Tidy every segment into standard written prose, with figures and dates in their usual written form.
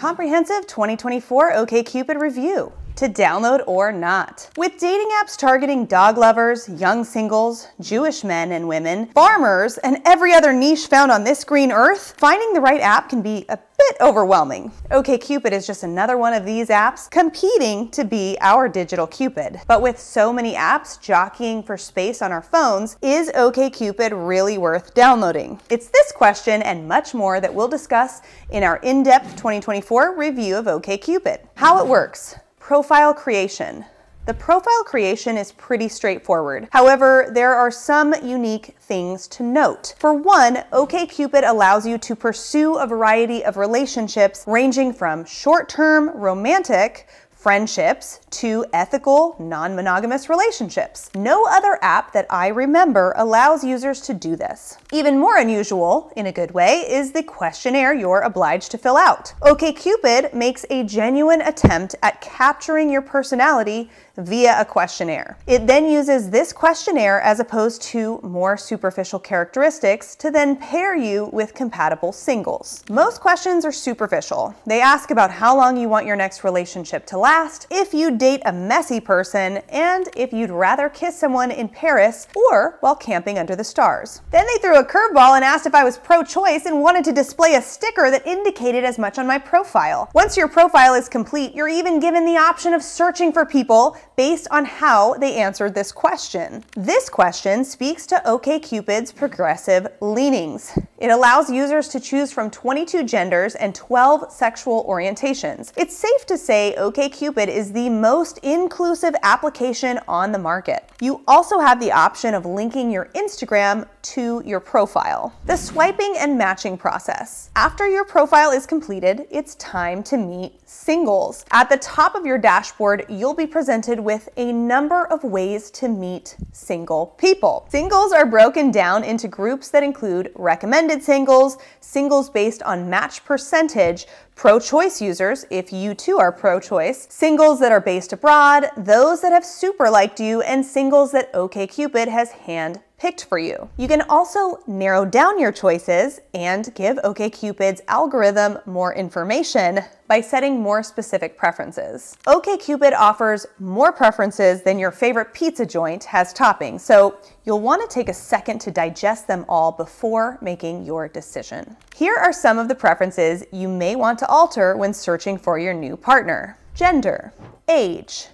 Comprehensive 2024 OkCupid Review. To download or not. With dating apps targeting dog lovers, young singles, Jewish men and women, farmers, and every other niche found on this green earth, finding the right app can be a bit overwhelming. OkCupid is just another one of these apps competing to be our digital Cupid. But with so many apps jockeying for space on our phones, is OkCupid really worth downloading? It's this question and much more that we'll discuss in our in-depth 2024 review of OkCupid. How it works. Profile creation. The profile creation is pretty straightforward. However, there are some unique things to note. For one, OkCupid allows you to pursue a variety of relationships ranging from short-term romantic friendships to ethical, non-monogamous relationships. No other app that I remember allows users to do this. Even more unusual, in a good way, is the questionnaire you're obliged to fill out. OkCupid makes a genuine attempt at capturing your personality via a questionnaire. It then uses this questionnaire as opposed to more superficial characteristics to then pair you with compatible singles. Most questions are superficial. They ask about how long you want your next relationship to last, if you date a messy person, and if you'd rather kiss someone in Paris or while camping under the stars. Then they threw a curveball and asked if I was pro-choice and wanted to display a sticker that indicated as much on my profile. Once your profile is complete, you're even given the option of searching for people based on how they answered this question. This question speaks to OkCupid's progressive leanings. It allows users to choose from 22 genders and 12 sexual orientations. It's safe to say OkCupid is the most inclusive application on the market. You also have the option of linking your Instagram to your profile. The swiping and matching process. After your profile is completed, it's time to meet singles. At the top of your dashboard, you'll be presented with a number of ways to meet single people. Singles are broken down into groups that include recommended singles, singles based on match percentage, pro-choice users, if you too are pro-choice, singles that are based abroad, those that have super liked you, and singles that OkCupid has hand-picked for you. You can also narrow down your choices and give OkCupid's algorithm more information by setting more specific preferences. OkCupid offers more preferences than your favorite pizza joint has toppings, so you'll want to take a second to digest them all before making your decision. Here are some of the preferences you may want to alter when searching for your new partner. Gender, age,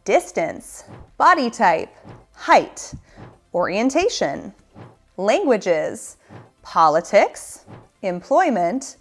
distance, body type, height, orientation, languages, politics, employment,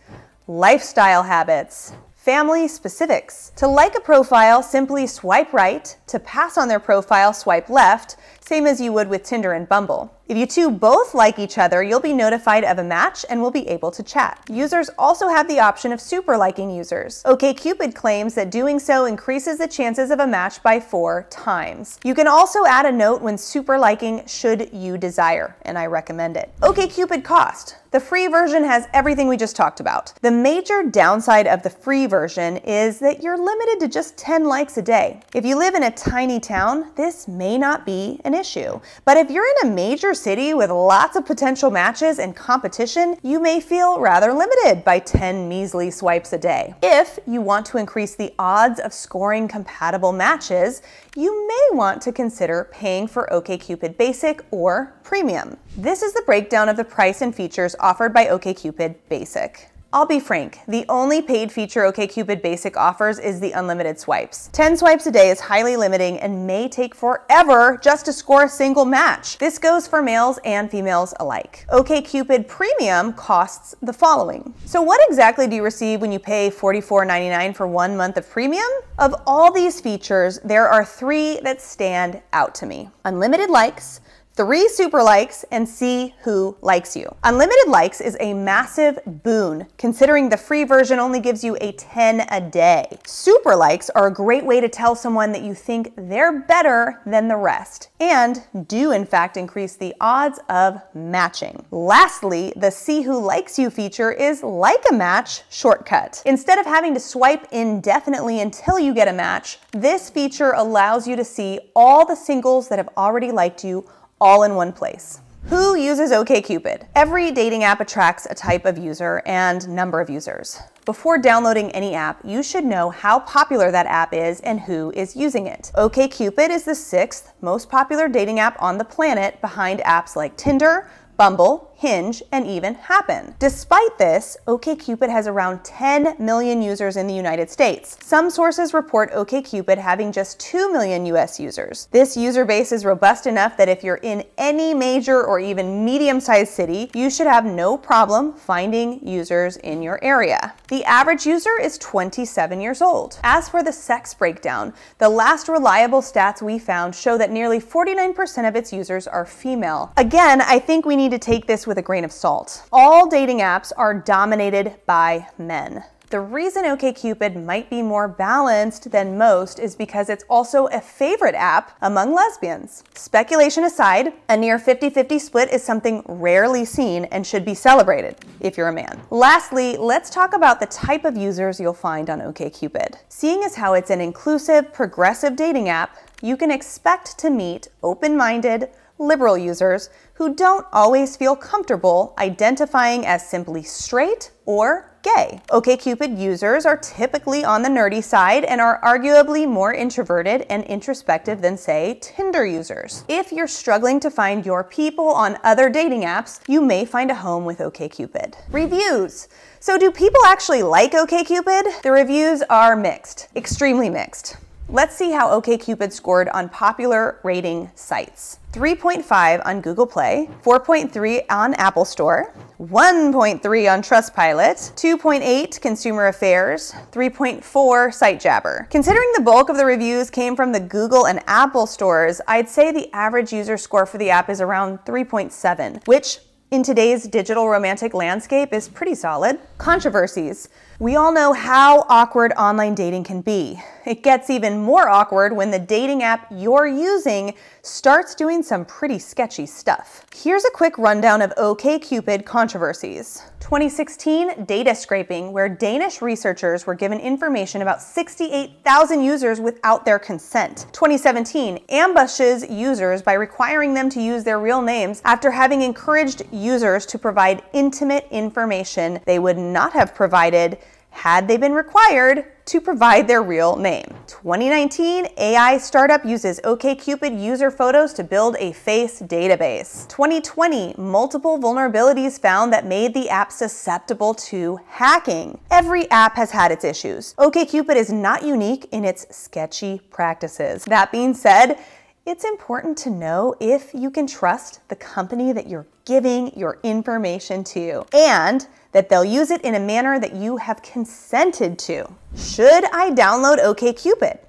lifestyle habits, family specifics. To like a profile, simply swipe right. To pass on their profile, swipe left, same as you would with Tinder and Bumble. If you two both like each other, you'll be notified of a match and will be able to chat. Users also have the option of super liking users. OkCupid claims that doing so increases the chances of a match by 4 times. You can also add a note when super liking should you desire, and I recommend it. OkCupid Cost. The free version has everything we just talked about. The major downside of the free version is that you're limited to just 10 likes a day. If you live in a tiny town, this may not be an issue. But if you're in a major city with lots of potential matches and competition, you may feel rather limited by 10 measly swipes a day. If you want to increase the odds of scoring compatible matches, you may want to consider paying for OkCupid Basic or Premium. This is the breakdown of the price and features offered by OkCupid Basic. I'll be frank, the only paid feature OkCupid Basic offers is the unlimited swipes. 10 swipes a day is highly limiting and may take forever just to score a single match. This goes for males and females alike. OkCupid Premium costs the following. So what exactly do you receive when you pay $44.99 for 1 month of premium? Of all these features, there are 3 that stand out to me. Unlimited likes, 3 super likes, and see who likes you. Unlimited likes is a massive boon, considering the free version only gives you a 10 a day. Super likes are a great way to tell someone that you think they're better than the rest, and do in fact increase the odds of matching. Lastly, the see who likes you feature is like a match shortcut. Instead of having to swipe indefinitely until you get a match, this feature allows you to see all the singles that have already liked you all in one place. Who uses OkCupid? Every dating app attracts a type of user and number of users. Before downloading any app, you should know how popular that app is and who is using it. OkCupid is the 6th most popular dating app on the planet, behind apps like Tinder, Bumble, Hinge, and even Happen. Despite this, OkCupid has around 10 million users in the United States. Some sources report OkCupid having just 2 million US users. This user base is robust enough that if you're in any major or even medium-sized city, you should have no problem finding users in your area. The average user is 27 years old. As for the sex breakdown, the last reliable stats we found show that nearly 49% of its users are female. Again, I think we need to take this with a grain of salt. All dating apps are dominated by men. The reason OkCupid might be more balanced than most is because it's also a favorite app among lesbians. Speculation aside, a near 50-50 split is something rarely seen and should be celebrated if you're a man. Lastly, let's talk about the type of users you'll find on OkCupid. Seeing as how it's an inclusive, progressive dating app, you can expect to meet open-minded, liberal users who don't always feel comfortable identifying as simply straight or gay. OkCupid users are typically on the nerdy side and are arguably more introverted and introspective than, say, Tinder users. If you're struggling to find your people on other dating apps, you may find a home with OkCupid. Reviews. So do people actually like OkCupid? The reviews are mixed, extremely mixed. Let's see how OkCupid scored on popular rating sites. 3.5 on Google Play, 4.3 on Apple Store, 1.3 on Trustpilot, 2.8 Consumer Affairs, 3.4 SiteJabber. Considering the bulk of the reviews came from the Google and Apple stores, I'd say the average user score for the app is around 3.7, which in today's digital romantic landscape is pretty solid. Controversies. We all know how awkward online dating can be. It gets even more awkward when the dating app you're using starts doing some pretty sketchy stuff. Here's a quick rundown of OkCupid controversies. 2016, data scraping, where Danish researchers were given information about 68,000 users without their consent. 2017, ambushes users by requiring them to use their real names after having encouraged users to provide intimate information they would not have provided had they been required to provide their real name. 2019, AI startup uses OkCupid user photos to build a face database. 2020, multiple vulnerabilities found that made the app susceptible to hacking. Every app has had its issues. OkCupid is not unique in its sketchy practices. That being said, it's important to know if you can trust the company that you're giving your information to, and that they'll use it in a manner that you have consented to. Should I download OkCupid?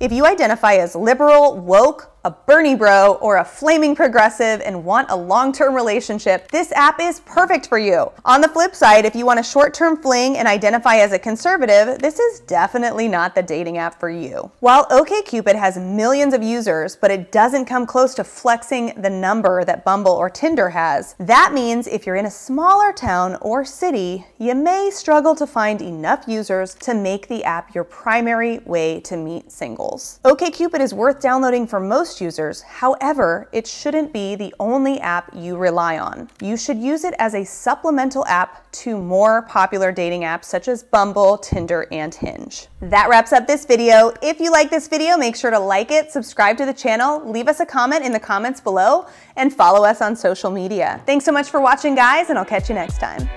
If you identify as liberal, woke, a Bernie bro, or a flaming progressive and want a long-term relationship, this app is perfect for you. On the flip side, if you want a short-term fling and identify as a conservative, this is definitely not the dating app for you. While OkCupid has millions of users, but it doesn't come close to flexing the number that Bumble or Tinder has, that means if you're in a smaller town or city, you may struggle to find enough users to make the app your primary way to meet singles. OkCupid is worth downloading for most users. However, it shouldn't be the only app you rely on. You should use it as a supplemental app to more popular dating apps such as Bumble, Tinder, and Hinge. That wraps up this video. If you like this video, make sure to like it, subscribe to the channel, leave us a comment in the comments below, and follow us on social media. Thanks so much for watching, guys, and I'll catch you next time.